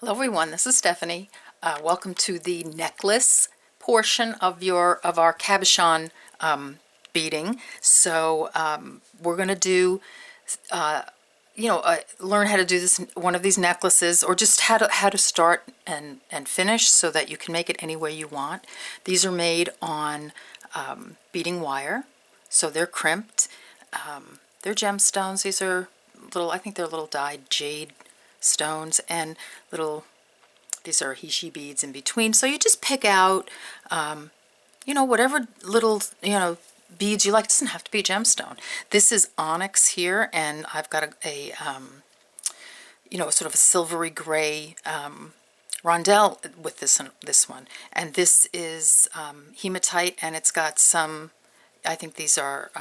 Hello everyone, this is Stephanie. Welcome to the necklace portion of our cabochon beading. So we're going to do, learn how to do this one of these necklaces, or just how to start and finish so that you can make it any way you want. These are made on beading wire, so they're crimped. They're gemstones. These are little, I think they're little dyed jade stones, and these are Hishi beads in between. So you just pick out, whatever little, beads you like. It doesn't have to be a gemstone. This is onyx here, and I've got a sort of a silvery gray rondelle with this one. And this is hematite, and it's got some, I think these are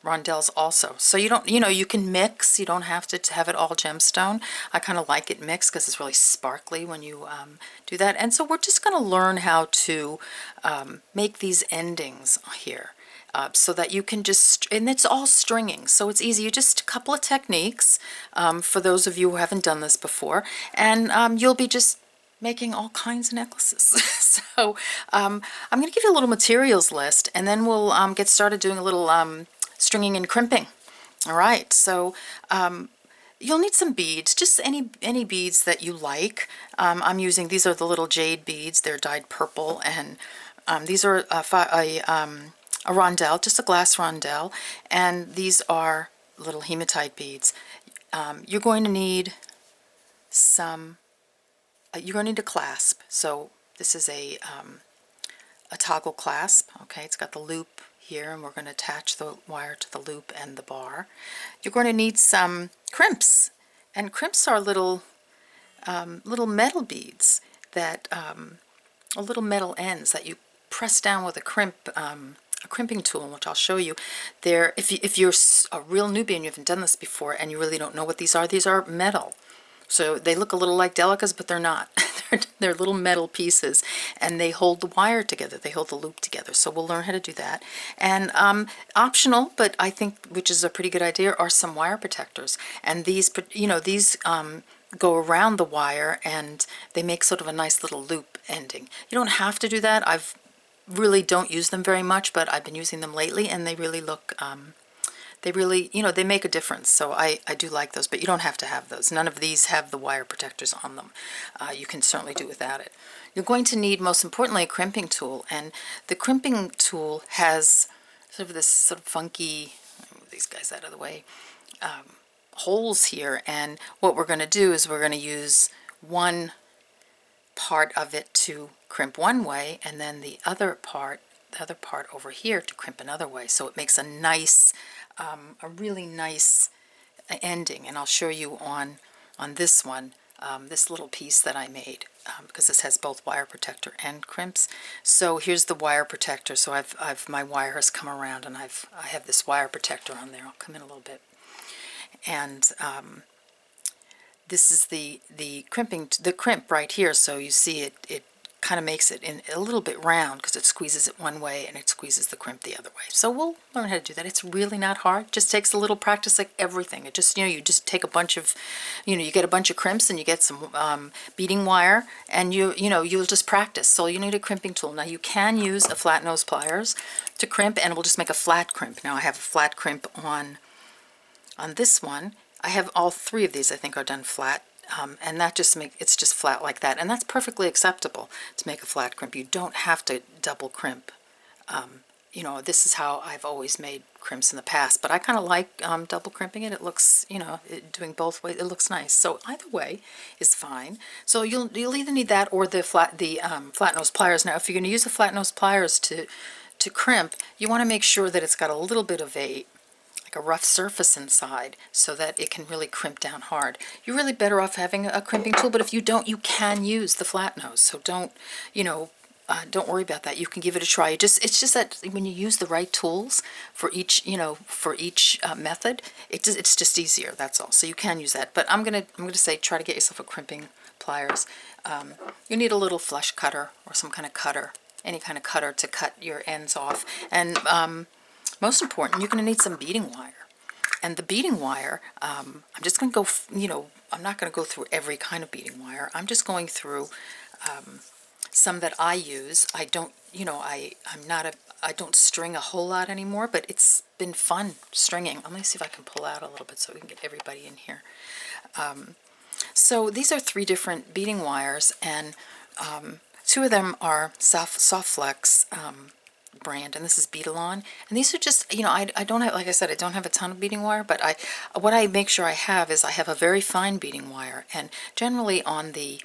rondelles also. So you don't, you can mix. You don't have to have it all gemstone. I kind of like it mixed because it's really sparkly when you do that. And so we're just going to learn how to make these endings here. So that you can just, and it's all stringing, so it's easy. You just a couple of techniques for those of you who haven't done this before, and you'll be just making all kinds of necklaces. So I'm going to give you a little materials list, and then we'll get started doing a little stringing and crimping. All right, so you'll need some beads, just any beads that you like. I'm using, these are the little jade beads. They're dyed purple, and these are a rondelle, just a glass rondelle, and these are little hematite beads. You're going to need some, you're going to need a clasp. So this is a toggle clasp. Okay, it's got the loop here, and we're going to attach the wire to the loop and the bar. You're going to need some crimps, and crimps are little metal beads that little metal ends that you press down with a crimping tool, which I'll show you. If you're a real newbie and you haven't done this before and you really don't know what these are metal. So they look a little like delicas, but they're not. They're little metal pieces, and they hold the wire together. They hold the loop together. So we'll learn how to do that. And optional, but I think, which is a pretty good idea, are some wire protectors. And these, go around the wire, and they make sort of a nice little loop ending. You don't have to do that. I've really don't use them very much, but I've been using them lately, and they really look, they really, they make a difference. So I do like those, but you don't have to have those. None of these have the wire protectors on them. You can certainly do without it. You're going to need, most importantly, a crimping tool, and the crimping tool has sort of this sort of funky, move these guys out of the way, holes here, and what we're going to do is we're going to use one part of it to crimp one way, and then the other part over here to crimp another way. So it makes a nice, a really nice ending. And I'll show you on this one, this little piece that I made, because this has both wire protector and crimps. So here's the wire protector. So my wire has come around, and I have this wire protector on there. I'll come in a little bit, and this is the crimp right here. So you see it kind of makes it in a little bit round because it squeezes it one way and it squeezes the crimp the other way. So we'll learn how to do that. It's really not hard. It just takes a little practice, like everything. It just, you just take a bunch of, you get a bunch of crimps, and you get some beading wire, and you'll just practice. So you need a crimping tool. Now you can use a flat nose pliers to crimp, and we'll just make a flat crimp. Now I have a flat crimp on this one. I have all three of these, I think, are done flat. And that it's just flat like that, and that's perfectly acceptable to make a flat crimp. You don't have to double crimp. This is how I've always made crimps in the past, but I kind of like double crimping it. It looks, doing both ways, it looks nice. So either way is fine. So you'll either need that or the flat nose pliers. Now, if you're going to use the flat nose pliers to crimp, you want to make sure that it's got a little bit of a rough surface inside, so that it can really crimp down hard. You're really better off having a crimping tool, but if you don't, you can use the flat nose. So don't worry about that. You can give it a try. It's just that when you use the right tools for each method, it's just easier. That's all. So you can use that. But I'm gonna say, try to get yourself a crimping pliers. You need a little flush cutter or some kind of cutter, any kind of cutter to cut your ends off, and most important, you're going to need some beading wire. And the beading wire, I'm just going to go, I'm not going to go through every kind of beading wire. I'm just going through some that I use. I don't, I don't string a whole lot anymore, but it's been fun stringing. Let me see if I can pull out a little bit so we can get everybody in here. So these are 3 different beading wires, and 2 of them are Soft Flex brand, and this is Beadalon. And these are just, I don't have, like I said, I don't have a ton of beading wire, but what I make sure I have is I have a very fine beading wire, and generally on the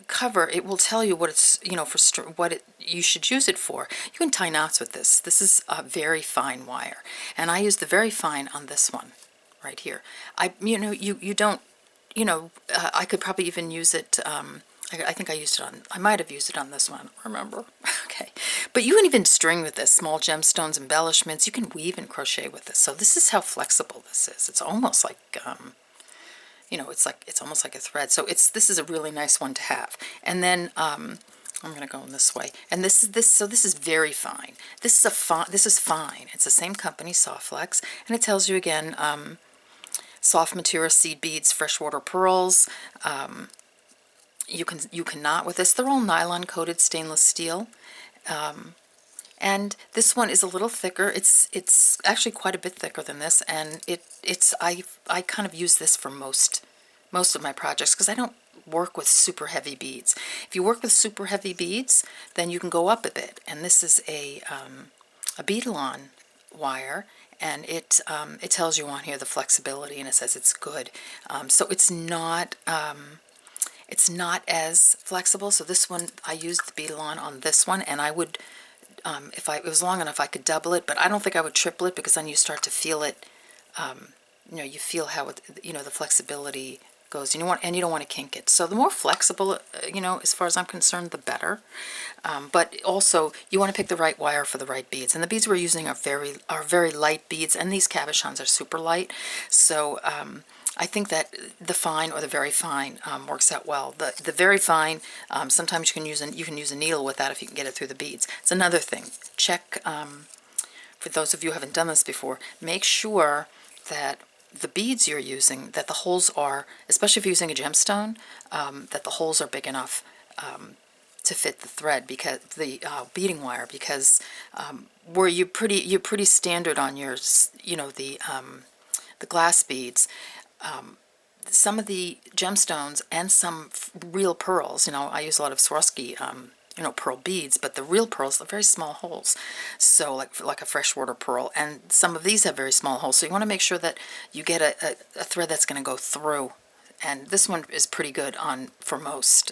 cover it will tell you what it's, you should use it for. You can tie knots with this. This is a very fine wire, and I use the very fine on this one right here. You don't, I could probably even use it. I think I might have used it on this one, I don't remember. Okay, but you can even string with this, small gemstones, embellishments. You can weave and crochet with this. So this is how flexible this is. It's almost like, it's almost like a thread. So this is a really nice one to have. And then I'm going to go in this way. And this is very fine. This is fine. It's the same company, Soft Flex, and it tells you again, soft material, seed beads, freshwater pearls. You can knot with this. They're all nylon coated stainless steel, and this one is a little thicker. It's actually quite a bit thicker than this, and I kind of use this for most of my projects because I don't work with super heavy beads. If you work with super heavy beads, then you can go up a bit. And this is a Beadalon wire, and it tells you on here the flexibility, and it says it's good. So it's not as flexible. So this one, I used the Beadalon on this one, and I would, if it was long enough, I could double it, but I don't think I would triple it, because then you start to feel it, you feel how it, the flexibility goes, and you don't want to kink it. So the more flexible, as far as I'm concerned, the better. But also, you want to pick the right wire for the right beads. And the beads we're using are very light beads, and these cabochons are super light. So I think that the fine or the very fine works out well. The very fine, sometimes you can use a needle with that if you can get it through the beads. It's another thing. Check, for those of you who haven't done this before, make sure that the beads you're using, that the holes are, especially if you're using a gemstone, that the holes are big enough to fit the thread, because the beading wire, because where you're pretty standard on your, the glass beads. Some of the gemstones and some real pearls, I use a lot of Swarovski, pearl beads, but the real pearls are very small holes. So like a freshwater pearl, and some of these have very small holes. So you want to make sure that you get a thread that's going to go through. And this one is pretty good for most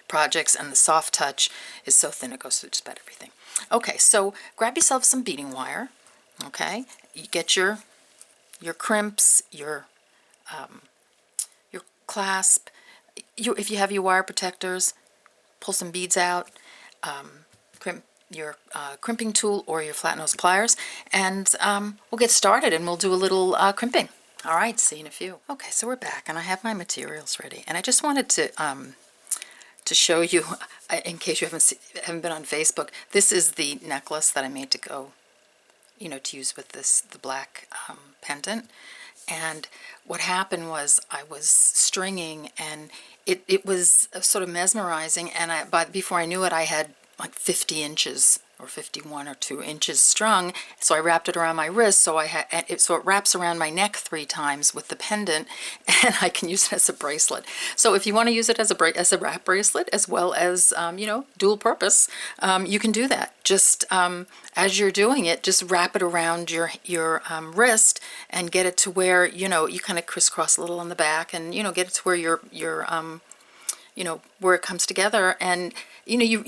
projects, and the soft touch is so thin it goes through just about everything. Okay, so grab yourself some beading wire. Okay, you get your crimps, your clasp. If you have your wire protectors, pull some beads out, crimp your crimping tool or your flat nose pliers, and we'll get started, and we'll do a little crimping. All right, see you in a few. Okay, so we're back, and I have my materials ready, and I just wanted to show you, in case you haven't been on Facebook, this is the necklace that I made to go, to use with the black pendant. And what happened was I was stringing, and it was sort of mesmerizing, and before I knew it, I had like 50 inches or 51 or 2 inches strung. So I wrapped it around my wrist, so so it wraps around my neck 3 times with the pendant, and I can use it as a bracelet. So if you want to use it as a wrap bracelet, as well as dual purpose, you can do that. Just as you're doing it, just wrap it around your wrist, and get it to where you kind of crisscross a little on the back, and get it to where your where it comes together, and you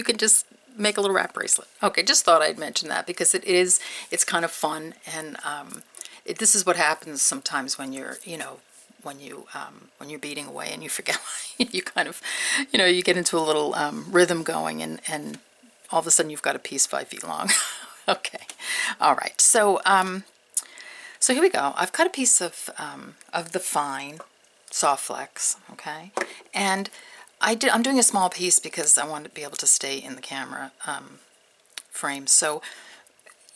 can just make a little wrap bracelet. Okay, just thought I'd mention that, because it's kind of fun, and this is what happens sometimes when you're when you're beading away and you forget. You kind of you get into a little rhythm going, and all of a sudden you've got a piece 5 feet long. Okay, all right, so so here we go. I've cut a piece of the fine Soft Flex, okay, and I'm doing a small piece because I want to be able to stay in the camera frame. So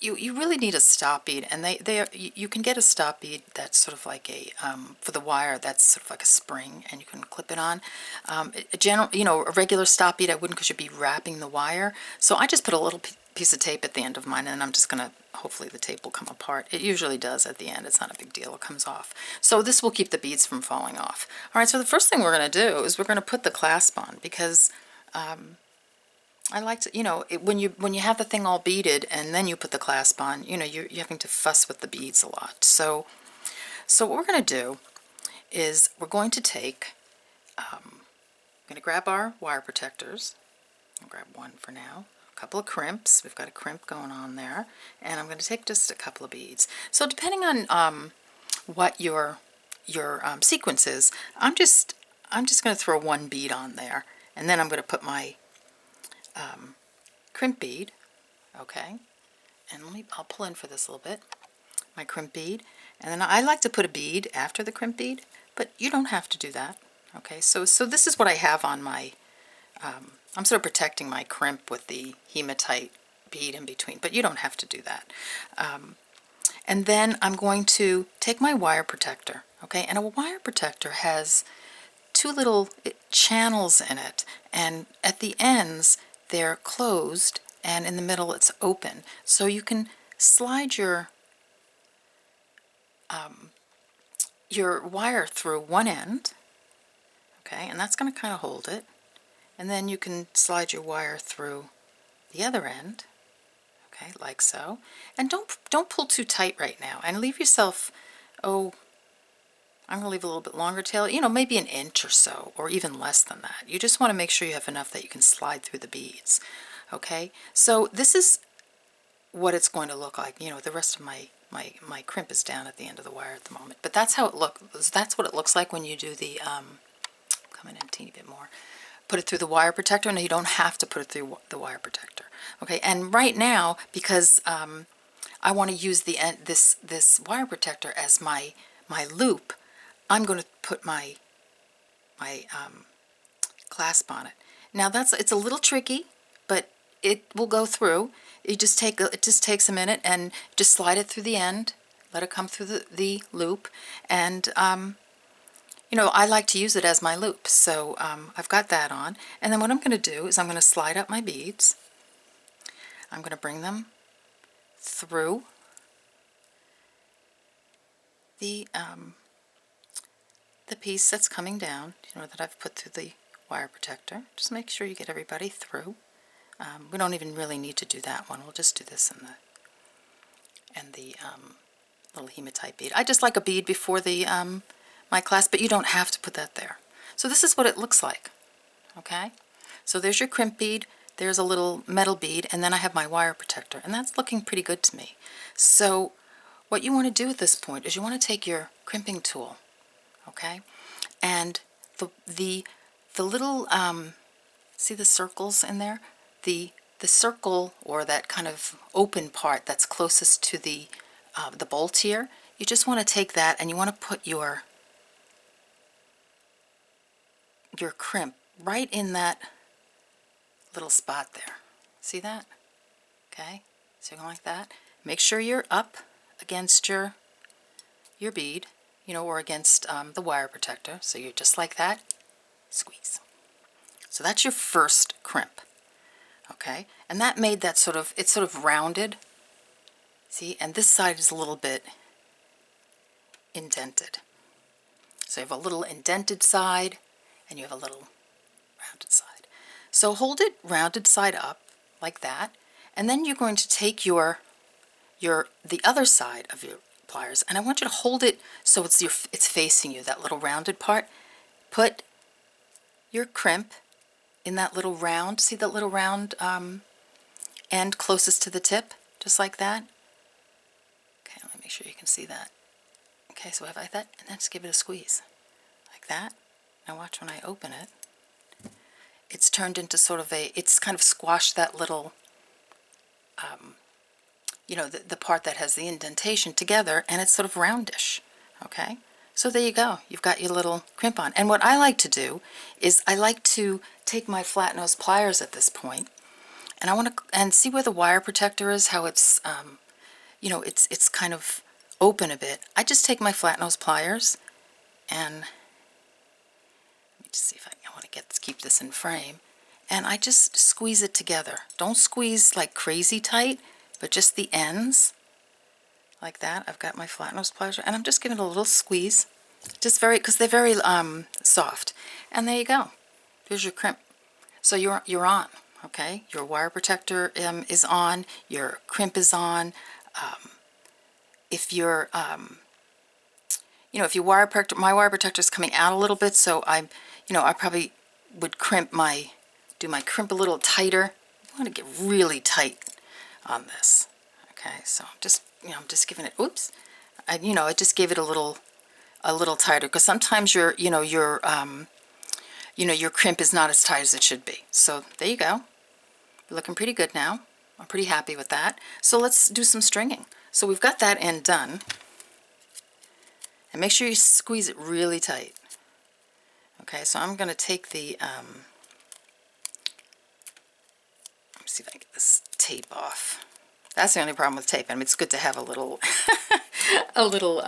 you really need a stop bead, and you can get a stop bead that's sort of like a for the wire, that's sort of like a spring, and you can clip it on. A regular stop bead I wouldn't, because you'd be wrapping the wire. So I just put a little piece of tape at the end of mine, and I'm just gonna, hopefully the tape will come apart. It usually does at the end. It's not a big deal. It comes off. So this will keep the beads from falling off. All right. So the first thing we're gonna do is we're gonna put the clasp on, because I like to, when you have the thing all beaded and then you put the clasp on, you're having to fuss with the beads a lot. So what we're going to do is we're going to take, I'm going to grab our wire protectors. I'll grab one for now. A couple of crimps. We've got a crimp going on there, and I'm going to take just a couple of beads. So depending on what your sequence is, I'm just going to throw one bead on there, and then I'm going to put my crimp bead, okay, and I'll pull in for this a little bit, my crimp bead, and then I like to put a bead after the crimp bead, but you don't have to do that, okay. So this is what I have on my, I'm sort of protecting my crimp with the hematite bead in between, but you don't have to do that. And then I'm going to take my wire protector, okay, and a wire protector has two little channels in it, and at the ends they're closed, and in the middle it's open. So you can slide your wire through one end, okay, and that's going to kind of hold it. And then you can slide your wire through the other end, okay, like so. And don't pull too tight right now, and leave yourself, I'm going to leave a little bit longer tail, maybe an inch or so, or even less than that. You just want to make sure you have enough that you can slide through the beads. Okay, so this is what it's going to look like. The rest of my crimp is down at the end of the wire at the moment, but that's how it looks. That's what it looks like when you do the, come in a teeny bit more. Put it through the wire protector. No, you don't have to put it through the wire protector. Okay, and right now, because I want to use this wire protector as my loop, I'm going to put my clasp on it. Now it's a little tricky, but it will go through. It just takes a minute, and just slide it through the end, let it come through the loop, and I like to use it as my loop. So I've got that on, and then what I'm going to do is I'm going to slide up my beads. I'm going to bring them through the piece that's coming down, that I've put through the wire protector. Just make sure you get everybody through. We don't even really need to do that one. We'll just do this in the little hematite bead. I just like a bead before the my clasp, but you don't have to put that there. So this is what it looks like. Okay, so there's your crimp bead, there's a little metal bead, and then I have my wire protector, and that's looking pretty good to me. So what you want to do at this point is you want to take your crimping tool, okay, and the little see the circles in there, the circle, or that kind of open part that's closest to the bolt here, you just want to take that and you want to put your crimp right in that little spot there. See that? Okay, so you're going like that. Make sure you're up against your bead, or against the wire protector. So you're just like that, squeeze. So that's your first crimp. Okay, and that made that it's sort of rounded. See, and this side is a little bit indented. So you have a little indented side, and you have a little rounded side. So hold it rounded side up like that, and then you're going to take the other side of your pliers, and I want you to hold it so it's facing you, that little rounded part. Put your crimp in that little round, see that little round end closest to the tip, just like that. Okay, let me make sure you can see that. Okay, so I have like that, and then just give it a squeeze, like that. Now watch when I open it. It's turned into sort of it's kind of squashed that little, the part that has the indentation together, and it's sort of roundish, okay? So there you go. You've got your little crimp on. And what I like to do is I like to take my flat nose pliers at this point, and I want to see where the wire protector is, how it's you know, it's kind of open a bit, I just take my flat nose pliers and let me just see if I want to keep this in frame, and I just squeeze it together. Don't squeeze like crazy tight, but just the ends like that. I've got my flat nose pliers and I'm just giving it a little squeeze, just because they're very soft. And there you go. There's your crimp. So you're on. Okay, your wire protector is on. Your crimp is on. If you're you know, if your wire protector, my wire protector is coming out a little bit, so I probably would do my crimp a little tighter. You want to get really tight on this. Okay, so I'm just giving it. Oops, I just gave it a little tighter, because sometimes your crimp is not as tight as it should be. So there you go. You're looking pretty good now. I'm pretty happy with that. So let's do some stringing. So we've got that end done. And make sure you squeeze it really tight. Okay, so I'm going to take the, let me see if I can get this tape off. That's the only problem with tape. I mean, it's good to have a little, a little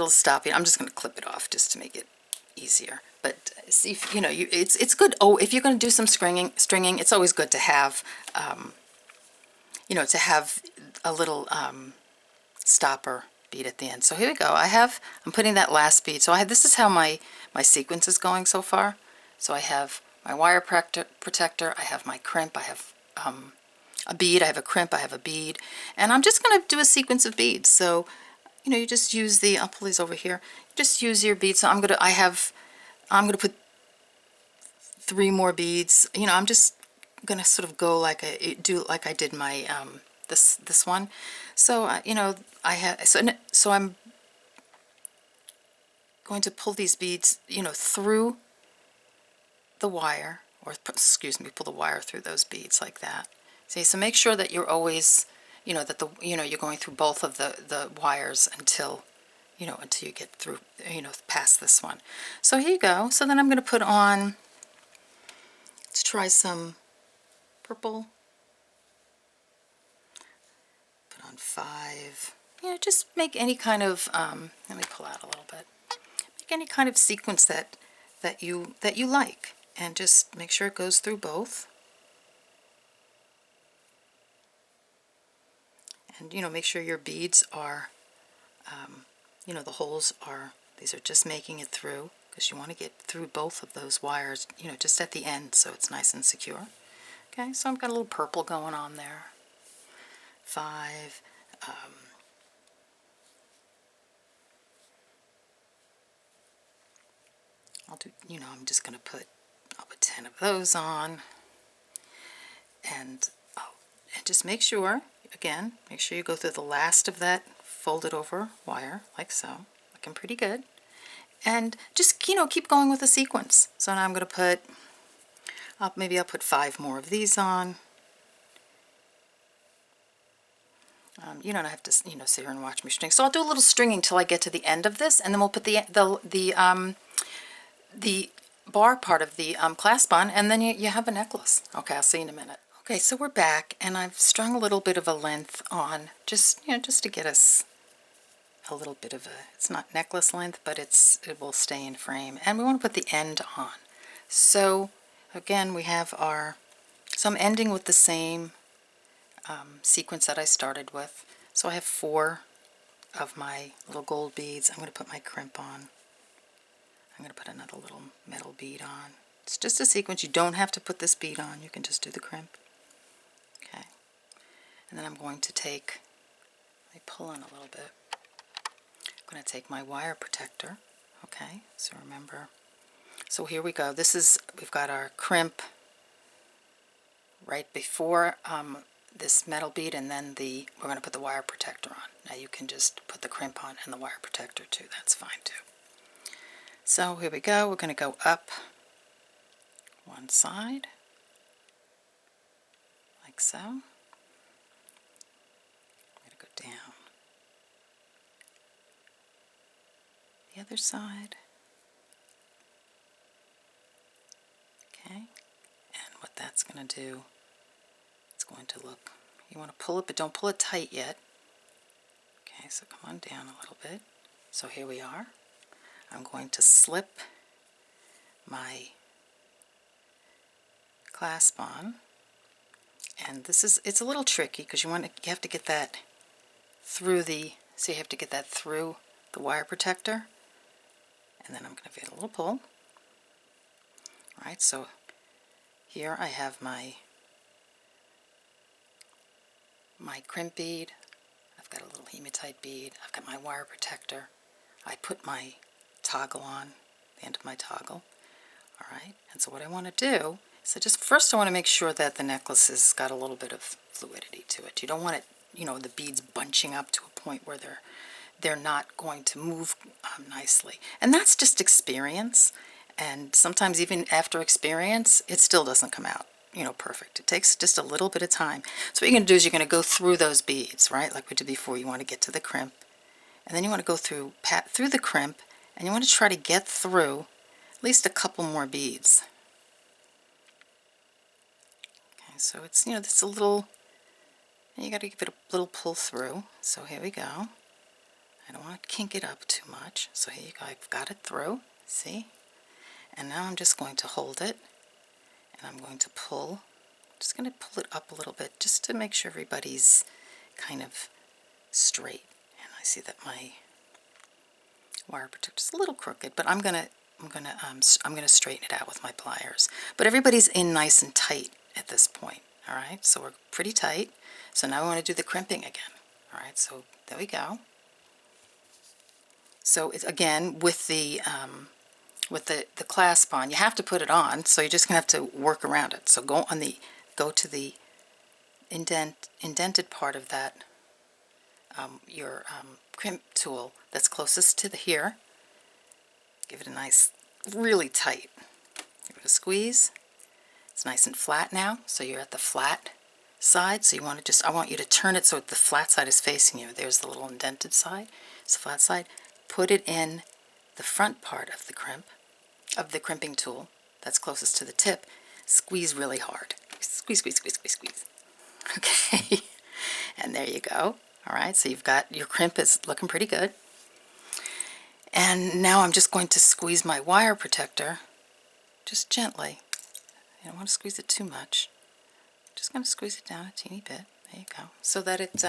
stopping. I'm just going to clip it off just to make it easier. But see, if, it's good. Oh, if you're going to do some stringing, it's always good to have, to have a little stopper bead at the end. So here we go. I'm putting that last bead. So this is how my sequence is going so far. So I have my wire protector, I have my crimp, I have a bead, I have a crimp, I have a bead, and I'm just going to do a sequence of beads. So you just use I'll pull these over here. Just use your beads. So I'm gonna put 3 more beads. I'm just gonna sort of go like I did my this one. So so I'm going to pull these beads through the wire, or excuse me, pull the wire through those beads like that. See, so make sure that you're always that you're going through both of the wires until you get through past this one. So here you go. So then I'm going to put on, let's try some purple. Put on 5. Just make any kind of let me pull out a little bit. Make any kind of sequence that you like, and just make sure it goes through both. And make sure your beads are the holes these are just making it through, because you want to get through both of those wires just at the end, so it's nice and secure. Okay, so I've got a little purple going on there. 5. I'll do, I'm just going to I'll put 10 of those on. And just make sure, again, make sure you go through the last of that folded over wire, like so. Looking pretty good. And just, keep going with the sequence. So now I'm going to put, maybe I'll put 5 more of these on. You don't have to, sit here and watch me string. So I'll do a little stringing till I get to the end of this, and then we'll put the bar part of the clasp on, and then you have a necklace. Okay, I'll see you in a minute. Okay, so we're back, and I've strung a little bit of a length on, just to get us a little bit of it's not necklace length, but it will stay in frame, and we want to put the end on. So again, we have so I'm ending with the same sequence that I started with. So I have 4 of my little gold beads. I'm going to put my crimp on. I'm going to put another little metal bead on. It's just a sequence. You don't have to put this bead on. You can just do the crimp. Okay. And then I'm going to let me pull in a little bit. I'm going to take my wire protector. Okay, so remember. So here we go. We've got our crimp right before this metal bead, and then we're going to put the wire protector on. Now you can just put the crimp on and the wire protector too. That's fine too. So here we go. We're going to go up one side, like so. I'm going to go down the other side. Okay, and what that's going to do, it's going to look You want to pull it, but don't pull it tight yet. Okay, so come on down a little bit. So here we are. I'm going to slip my clasp on, and it's a little tricky because you have to get that through the, so you have to get that through the wire protector, and then I'm going to give it a little pull. Alright, so here I have my crimp bead, I've got a little hematite bead, I've got my wire protector, I put my toggle on, the end of my toggle. Alright, and so what I want to do is just first I want to make sure that the necklace has got a little bit of fluidity to it. You don't want it, you know, the beads bunching up to a point where they're not going to move nicely. And that's just experience, and sometimes even after experience it still doesn't come out, you know, perfect. It takes just a little bit of time. So what you're going to do is you're going to go through those beads, right, like we did before. You want to get to the crimp, and then you want to go through the crimp, and you want to try to get through at least a couple more beads. Okay, so it's, you know, it's a little, you got to give it a little pull through. So here we go. I don't want to kink it up too much. So here you go, I've got it through, see? And now I'm just going to hold it, and I'm going to pull. I'm just going to pull it up a little bit just to make sure everybody's kind of straight. And I see that my wire protector's a little crooked, but I'm gonna straighten it out with my pliers. But everybody's in nice and tight at this point. All right, so we're pretty tight. So now we want to do the crimping again. All right, so there we go. So it's again with the clasp on. You have to put it on, so you're just gonna have to work around it. So go to the indented part of that, your crimp tool that's closest to the here. Give it a nice, really tight. Give it a squeeze. It's nice and flat now, so you're at the flat side. So you want to I want you to turn it so the flat side is facing you. There's the little indented side. It's the flat side. Put it in the front part of the crimp, of the crimping tool that's closest to the tip. Squeeze really hard. Squeeze, squeeze, squeeze, squeeze, squeeze. Okay, and there you go. All right, so you've got your crimp is looking pretty good. And now I'm just going to squeeze my wire protector, just gently. You don't want to squeeze it too much. Just going to squeeze it down a teeny bit. There you go, so that it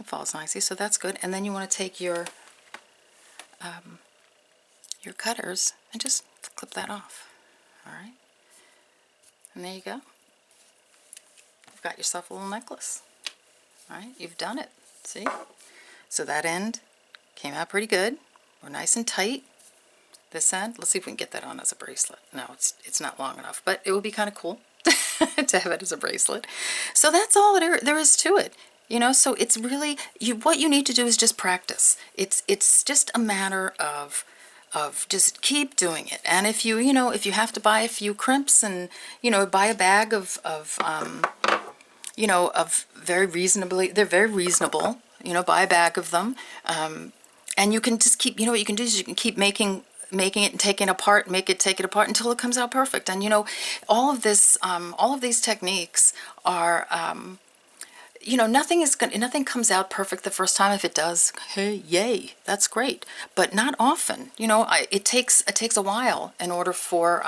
falls nicely. So that's good. And then you want to take your cutters and just clip that off. All right, and there you go. You've got yourself a little necklace. All right, you've done it. See? So that end came out pretty good. We're nice and tight. This end, let's see if we can get that on as a bracelet. No, it's not long enough, but it would be kind of cool to have it as a bracelet. So that's all there is to it. You know, so it's really, what you need to do is just practice. It's just a matter of just keep doing it. And if you have to buy a few crimps and, you know, buy a bag of very reasonably, they're very reasonable, you know, buy a bag of them. And you can just keep, you know, what you can do is you can keep making it and taking it apart, take it apart until it comes out perfect. And, you know, all of these techniques are, you know, nothing comes out perfect the first time. If it does, hey, yay, that's great. But not often. You know, it takes a while in order for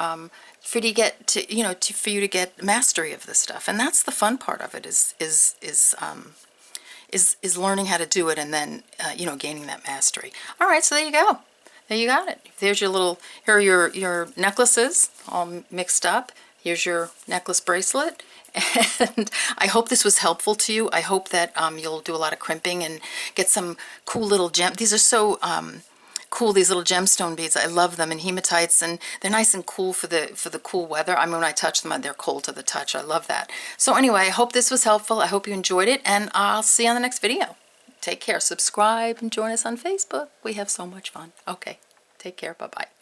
you to get to, you know, for you to get mastery of this stuff. And that's the fun part of it is learning how to do it, and then you know, gaining that mastery. All right, so there you go. There you got it. There's your little, here are your necklaces all mixed up. Here's your necklace bracelet. And I hope this was helpful to you. I hope that you'll do a lot of crimping and get some cool little these are so cool, these little gemstone beads. I love them, and hematites, and they're nice and cool for the cool weather. I mean, when I touch them, they're cold to the touch. I love that. So anyway, I hope this was helpful. I hope you enjoyed it, and I'll see you on the next video. Take care. Subscribe and join us on Facebook. We have so much fun. Okay. Take care. Bye-bye.